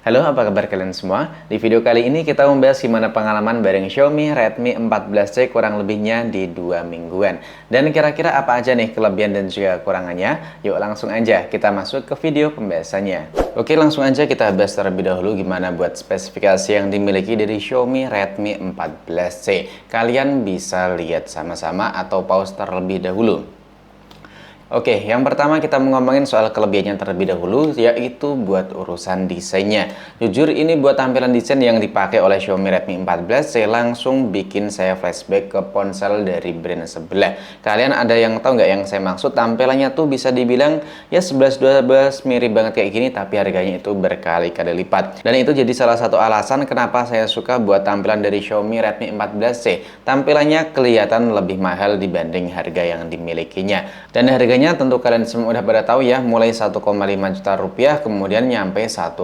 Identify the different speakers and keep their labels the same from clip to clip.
Speaker 1: Halo, apa kabar kalian semua? Di video kali ini kita membahas gimana pengalaman bareng Xiaomi Redmi 14C kurang lebihnya di 2 mingguan. Dan kira-kira apa aja nih kelebihan dan juga kekurangannya? Yuk langsung aja kita masuk ke video pembahasannya. Oke, langsung aja kita bahas terlebih dahulu gimana buat spesifikasi yang dimiliki dari Xiaomi Redmi 14C. Kalian bisa lihat sama-sama atau pause terlebih dahulu. Oke, yang pertama kita mau ngomongin soal kelebihannya terlebih dahulu, yaitu buat urusan desainnya. Jujur ini buat tampilan desain yang dipakai oleh Xiaomi Redmi 14C langsung bikin saya flashback ke ponsel dari brand sebelah. Kalian ada yang tahu nggak yang saya maksud? Tampilannya tuh bisa dibilang ya 11-12 mirip banget kayak gini, tapi harganya itu berkali-kali lipat. Dan itu jadi salah satu alasan kenapa saya suka buat tampilan dari Xiaomi Redmi 14C. Tampilannya kelihatan lebih mahal dibanding harga yang dimilikinya. Dan harganya tentu kalian semua udah pada tahu ya, mulai 1,5 juta rupiah kemudian nyampe 1,7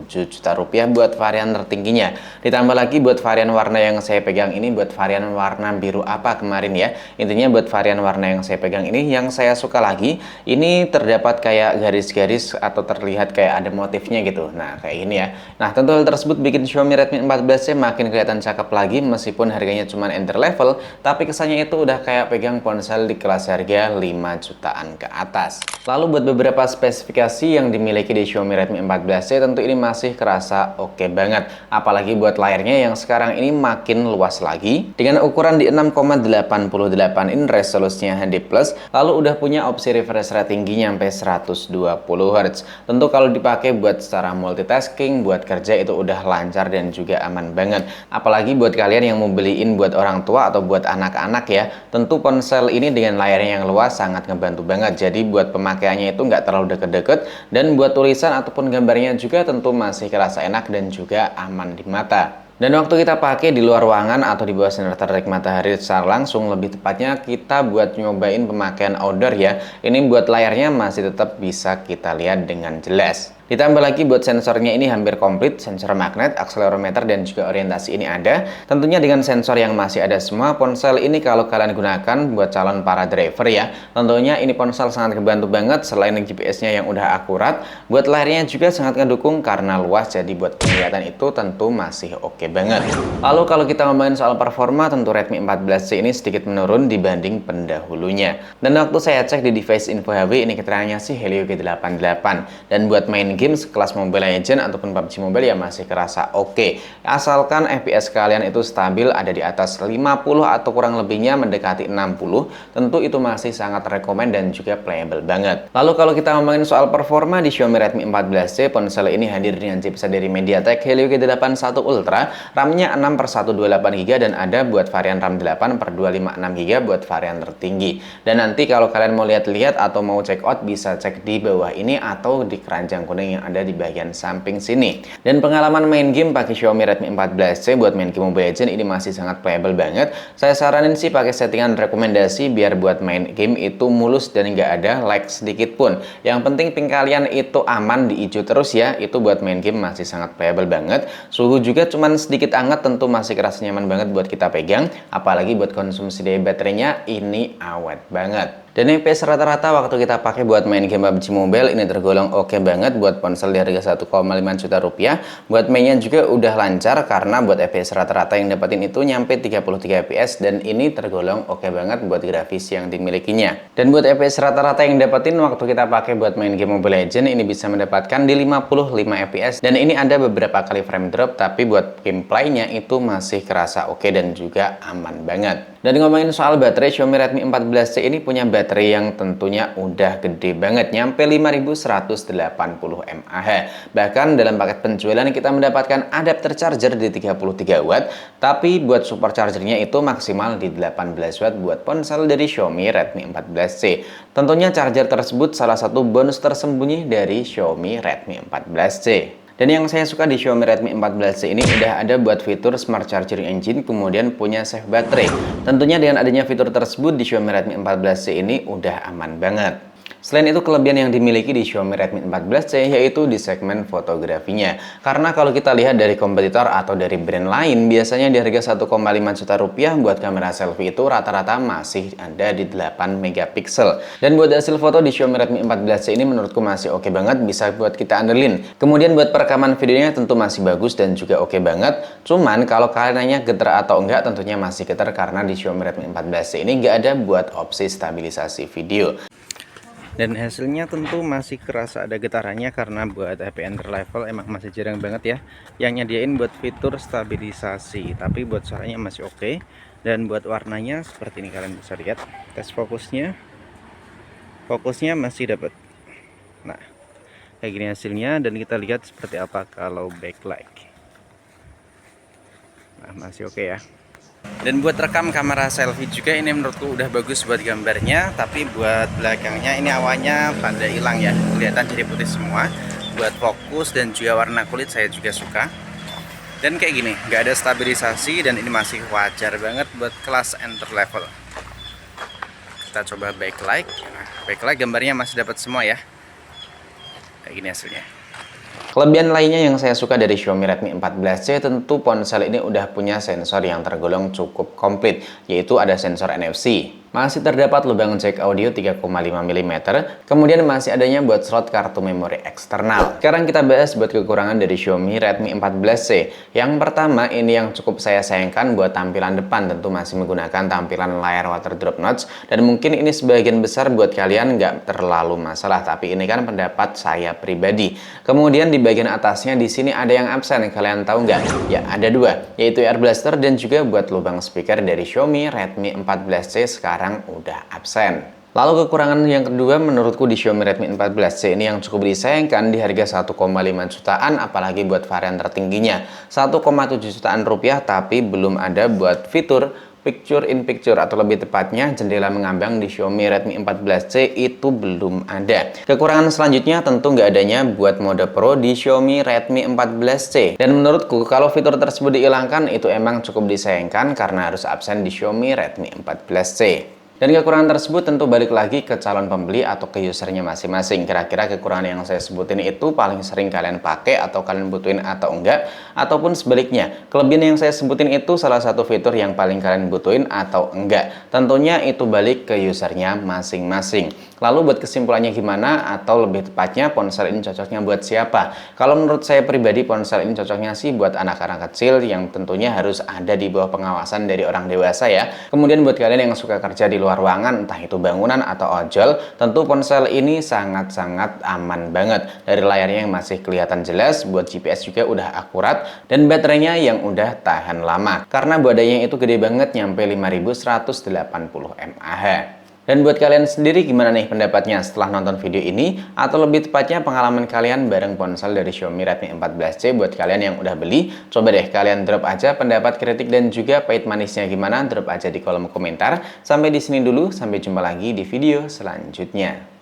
Speaker 1: juta rupiah buat varian tertingginya. Ditambah lagi buat varian warna yang saya pegang ini, buat varian warna biru apa kemarin ya. Intinya buat varian warna yang saya pegang ini, yang saya suka lagi, ini terdapat kayak garis-garis atau terlihat kayak ada motifnya gitu. Nah, kayak ini ya. Nah, tentu hal tersebut bikin Xiaomi Redmi 14C makin kelihatan cakep lagi meskipun harganya cuma entry level, tapi kesannya itu udah kayak pegang ponsel di kelas harga 5 jutaan ke atas. Lalu buat beberapa spesifikasi yang dimiliki di Xiaomi Redmi 14C tentu ini masih kerasa oke banget. Apalagi buat layarnya yang sekarang ini makin luas lagi dengan ukuran di 6,88 in resolusinya HD+, lalu udah punya opsi refresh rate tinggi sampai 120 Hz. Tentu kalau dipakai buat secara multitasking, buat kerja itu udah lancar dan juga aman banget. Apalagi buat kalian yang mau beliin buat orang tua atau buat anak-anak ya, tentu ponsel ini dengan layarnya yang luas sangat ngebantu banget. Jadi buat pemakaiannya itu nggak terlalu deket-deket, dan buat tulisan ataupun gambarnya juga tentu masih kerasa enak dan juga aman di mata. Dan waktu kita pakai di luar ruangan atau di bawah sinar terik matahari secara langsung, lebih tepatnya kita buat nyobain pemakaian outdoor ya, ini buat layarnya masih tetap bisa kita lihat dengan jelas. Ditambah lagi buat sensornya ini hampir komplit, sensor magnet, akselerometer, dan juga orientasi ini ada. Tentunya dengan sensor yang masih ada semua, ponsel ini kalau kalian gunakan buat calon para driver ya, tentunya ini ponsel sangat kebantu banget. Selain GPS-nya yang udah akurat, buat layarnya juga sangat ngedukung karena luas, jadi buat penglihatan itu tentu masih oke banget. Lalu kalau kita ngomongin soal performa, tentu Redmi 14C ini sedikit menurun dibanding pendahulunya. Dan waktu saya cek di device info HW, ini keterangannya sih Helio G88. Dan buat main game sekelas Mobile Legends ataupun PUBG Mobile ya masih kerasa oke. Asalkan FPS kalian itu stabil ada di atas 50 atau kurang lebihnya mendekati 60, tentu itu masih sangat rekomend dan juga playable banget. Lalu kalau kita ngomongin soal performa di Xiaomi Redmi 14C, ponsel ini hadir dengan chipset dari MediaTek Helio G81 Ultra, RAM-nya 6/128GB dan ada buat varian RAM 8/256GB buat varian tertinggi. Dan nanti kalau kalian mau lihat-lihat atau mau check out bisa cek di bawah ini atau di keranjang kuning yang ada di bagian samping sini. Dan pengalaman main game pakai Xiaomi Redmi 14C buat main game Mobile Legends ini masih sangat playable banget. Saya saranin sih pakai settingan rekomendasi biar buat main game itu mulus dan nggak ada lag sedikit pun. Yang penting ping kalian itu aman di hijau terus ya, itu buat main game masih sangat playable banget. Suhu juga cuman sedikit hangat, tentu masih kerasa nyaman banget buat kita pegang. Apalagi buat konsumsi daya baterainya ini awet banget. Dan FPS rata-rata waktu kita pakai buat main game PUBG Mobile ini tergolong oke banget buat ponsel di harga 1,5 juta rupiah. Buat mainnya juga udah lancar karena buat FPS rata-rata yang dapetin itu nyampe 33 FPS dan ini tergolong oke banget buat grafis yang dimilikinya. Dan buat FPS rata-rata yang dapetin waktu kita pakai buat main game Mobile Legends ini bisa mendapatkan di 55 FPS dan ini ada beberapa kali frame drop, tapi buat gameplaynya itu masih kerasa oke dan juga aman banget. Dan ngomongin soal baterai, Xiaomi Redmi 14C ini punya baterai yang tentunya udah gede banget, nyampe 5180 mAh. Bahkan dalam paket penjualan kita mendapatkan adapter charger di 33 watt, tapi buat superchargernya itu maksimal di 18 watt buat ponsel dari Xiaomi Redmi 14C. Tentunya charger tersebut salah satu bonus tersembunyi dari Xiaomi Redmi 14C. Dan yang saya suka di Xiaomi Redmi 14C ini udah ada buat fitur Smart Charging Engine, kemudian punya save baterai. Tentunya dengan adanya fitur tersebut di Xiaomi Redmi 14C ini udah aman banget. Selain itu, kelebihan yang dimiliki di Xiaomi Redmi 14C yaitu di segmen fotografinya. Karena kalau kita lihat dari kompetitor atau dari brand lain, biasanya di harga 1,5 juta rupiah buat kamera selfie itu rata-rata masih ada di 8 megapiksel. Dan buat hasil foto di Xiaomi Redmi 14C ini menurutku masih oke banget, bisa buat kita andelin. Kemudian buat perekaman videonya tentu masih bagus dan juga oke banget. Cuman kalau kalian nanya getar atau enggak, tentunya masih getar karena di Xiaomi Redmi 14C ini nggak ada buat opsi stabilisasi video. Dan hasilnya tentu masih kerasa ada getarannya karena buat HP entry level emang masih jarang banget ya yang nyediain buat fitur stabilisasi, tapi buat suaranya masih oke. Dan buat warnanya seperti ini, kalian bisa lihat tes fokusnya masih dapat. Nah, kayak gini hasilnya, dan kita lihat seperti apa kalau backlight. Nah, masih oke ya. Dan buat rekam kamera selfie juga ini menurutku udah bagus buat gambarnya, tapi buat belakangnya ini awannya pada hilang ya, kelihatan jadi putih semua. Buat fokus dan juga warna kulit saya juga suka. Dan kayak gini, nggak ada stabilisasi, dan ini masih wajar banget buat kelas entry level. Kita coba backlight. Nah, backlight gambarnya masih dapat semua ya. Kayak gini hasilnya. Kelebihan lainnya yang saya suka dari Xiaomi Redmi 14C, tentu ponsel ini udah punya sensor yang tergolong cukup komplit, yaitu ada sensor NFC. Masih terdapat lubang jack audio 3,5 mm, kemudian masih adanya buat slot kartu memori eksternal. Sekarang kita bahas buat kekurangan dari Xiaomi Redmi 14C. Yang pertama, ini yang cukup saya sayangkan buat tampilan depan, tentu masih menggunakan tampilan layar water drop notch, dan mungkin ini sebagian besar buat kalian nggak terlalu masalah, tapi ini kan pendapat saya pribadi. Kemudian di bagian atasnya di sini ada yang absen, kalian tahu nggak? Ya, ada dua, yaitu air blaster dan juga buat lubang speaker dari Xiaomi Redmi 14C sekarang udah absen. Lalu kekurangan yang kedua menurutku di Xiaomi Redmi 14C ini yang cukup disayangkan di harga 1,5 jutaan, apalagi buat varian tertingginya 1,7 jutaan rupiah, tapi belum ada buat fitur picture in picture, atau lebih tepatnya jendela mengambang di Xiaomi Redmi 14C itu belum ada. Kekurangan selanjutnya tentu nggak adanya buat mode Pro di Xiaomi Redmi 14C. Dan menurutku kalau fitur tersebut dihilangkan itu emang cukup disayangkan karena harus absen di Xiaomi Redmi 14C. Dan kekurangan tersebut tentu balik lagi ke calon pembeli atau ke usernya masing-masing. Kira-kira kekurangan yang saya sebutin itu paling sering kalian pakai atau kalian butuhin atau enggak, ataupun sebaliknya, kelebihan yang saya sebutin itu salah satu fitur yang paling kalian butuhin atau enggak. Tentunya itu balik ke usernya masing-masing. Lalu buat kesimpulannya gimana, atau lebih tepatnya ponsel ini cocoknya buat siapa? Kalau menurut saya pribadi, ponsel ini cocoknya sih buat anak-anak kecil yang tentunya harus ada di bawah pengawasan dari orang dewasa ya. Kemudian buat kalian yang suka kerja di luar ruangan, entah itu bangunan atau ojol, tentu ponsel ini sangat-sangat aman banget. Dari layarnya yang masih kelihatan jelas, buat GPS juga udah akurat, dan baterainya yang udah tahan lama. Karena badannya itu gede banget, nyampe 5180 mAh. Dan buat kalian sendiri gimana nih pendapatnya setelah nonton video ini? Atau lebih tepatnya pengalaman kalian bareng ponsel dari Xiaomi Redmi 14C buat kalian yang udah beli? Coba deh kalian drop aja pendapat, kritik, dan juga pahit manisnya gimana, drop aja di kolom komentar. Sampai di sini dulu, sampai jumpa lagi di video selanjutnya.